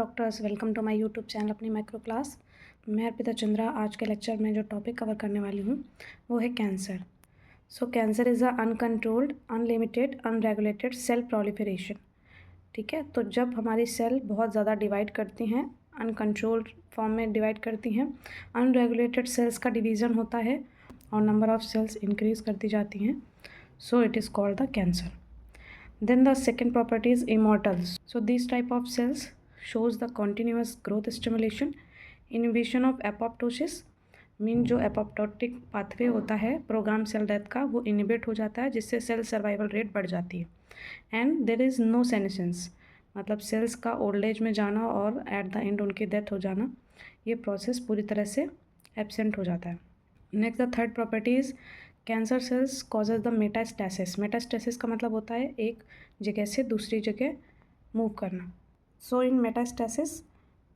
Doctors, welcome to my YouTube channel अपनी micro class. मैं अर्पिता चंद्रा। आज के लेक्चर में जो टॉपिक कवर करने वाली हूँ वो है cancer. So cancer is a uncontrolled, unlimited, unregulated cell proliferation. ठीक है, तो जब हमारी सेल बहुत ज़्यादा डिवाइड करती हैं, अनकंट्रोल्ड फॉर्म में डिवाइड करती हैं, अनरेगुलेटेड सेल्स का डिवीज़न होता है और नंबर ऑफ सेल्स इंक्रीज़ करती जाती हैं, so it is called the cancer. Then the second property is immortals. So these type of cells shows the continuous growth stimulation, inhibition of apoptosis, mean जो apoptotic pathway होता है programme cell death का वो inhibit हो जाता है, जिससे cell survival rate बढ़ जाती है. And there is no senescence, मतलब सेल्स का ओल्ड एज में जाना और एट द एंड उनकी डेथ हो जाना, ये प्रोसेस पूरी तरह से एब्सेंट हो जाता है. Next the third property is cancer cells causes the metastasis. Metastasis का मतलब होता है एक जगह से दूसरी जगह मूव करना. So in metastasis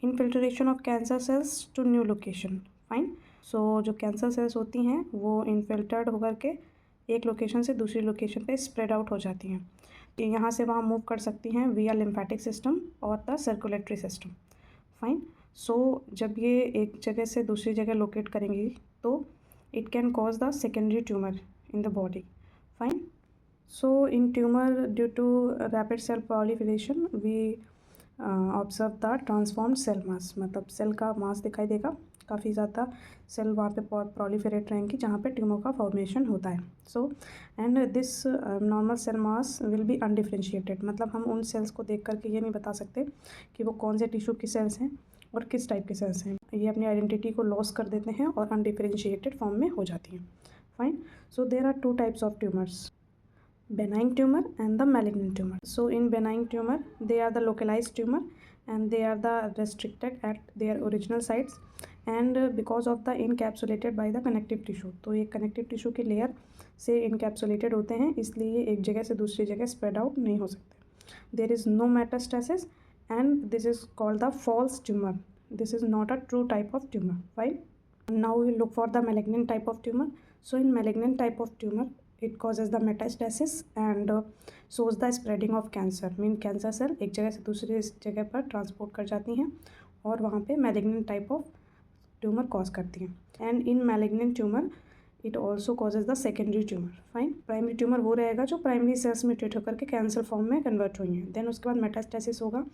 infiltration of cancer cells to new location. Fine. So जो कैंसर सेल्स होती हैं वो इनफिल्ट्रेट होकर के एक लोकेशन से दूसरी लोकेशन पे स्प्रेड आउट हो जाती हैं. यहाँ से वहाँ मूव कर सकती हैं विया लिम्फेटिक सिस्टम और द सर्कुलेटरी सिस्टम. फाइन. सो जब ये एक जगह से दूसरी जगह लोकेट करेंगी तो it can cause the secondary tumor in the body. Fine. So in tumor, due to rapid cell proliferation, we observe the transformed cell mass. मतलब सेल का मास दिखाई देगा, काफ़ी ज़्यादा सेल वहाँ पे proliferate रहेंगी जहाँ पे ट्यूमर का फॉर्मेशन होता है. So and this normal cell mass will be undifferentiated. मतलब हम उन सेल्स को देख करके ये नहीं बता सकते कि वो कौन से टिश्यू की सेल्स हैं और किस टाइप के सेल्स हैं. ये अपनी आइडेंटिटी को लॉस कर देते हैं और अनडिफरेंशिएटेड फॉर्म में हो जाती हैं. Fine. So there are two types of tumours, benign tumor and the malignant tumor. So in benign tumor they are the localized tumor and they are the restricted at their original sites and because of the encapsulated by the connective tissue. तो ये connective tissue की layer से encapsulated होते हैं, इसलिए एक जगह से दूसरी जगह spread out नहीं हो सकते. There is no metastasis and this is called the false tumor. This is not a true type of tumor. Fine. Now we look for the malignant type of tumor. So in malignant type of tumor it causes the metastasis and shows the spreading of cancer. Mean cancer cell एक जगह से दूसरी जगह पर transport कर जाती हैं और वहाँ पे malignant type of tumour cause करती हैं. And in malignant tumour it also causes the secondary tumour. Fine. Primary tumour वो रहेगा जो प्राइमरी सेल्स म्यूटेट होकर के कैंसर फॉर्म में कन्वर्ट हुई हैं. देन उसके बाद मेटास्टेसिस होगा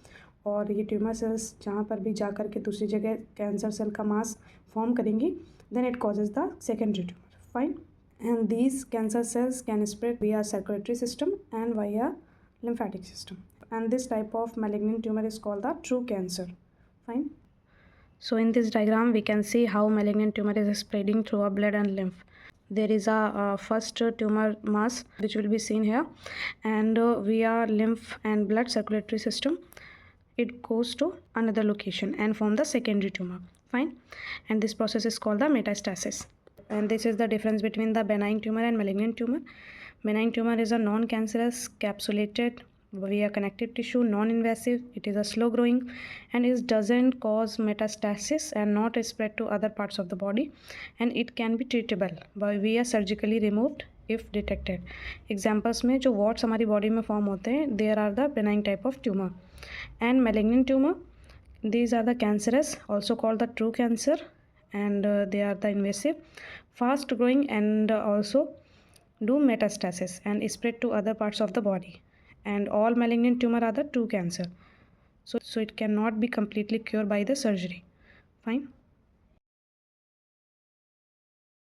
और ये ट्यूमर सेल्स जहाँ पर भी जा कर के दूसरी जगह कैंसर सेल का मास फॉर्म करेंगी, then it causes the secondary tumour. Fine. And these cancer cells can spread via circulatory system and via lymphatic system. And this type of malignant tumor is called the true cancer. Fine. So in this diagram we can see how malignant tumor is spreading through our blood and lymph. There is a first tumor mass which will be seen here, and via lymph and blood circulatory system it goes to another location and form the secondary tumor. Fine. And this process is called the metastasis. And this is the difference between the benign tumor and malignant tumor. Benign tumor is a non-cancerous, capsulated via connective tissue, non-invasive. It is a slow growing and it doesn't cause metastasis and not spread to other parts of the body, and it can be treatable by via surgically removed if detected. Examples में जो warts हमारी body में form होते हैं, there are the benign type of tumor. And malignant tumor, these are the cancerous, also called the true cancer, and they are the invasive, fast growing, and also do metastasis and spread to other parts of the body. And all malignant tumor are the true cancer, so it cannot be completely cured by the surgery. Fine.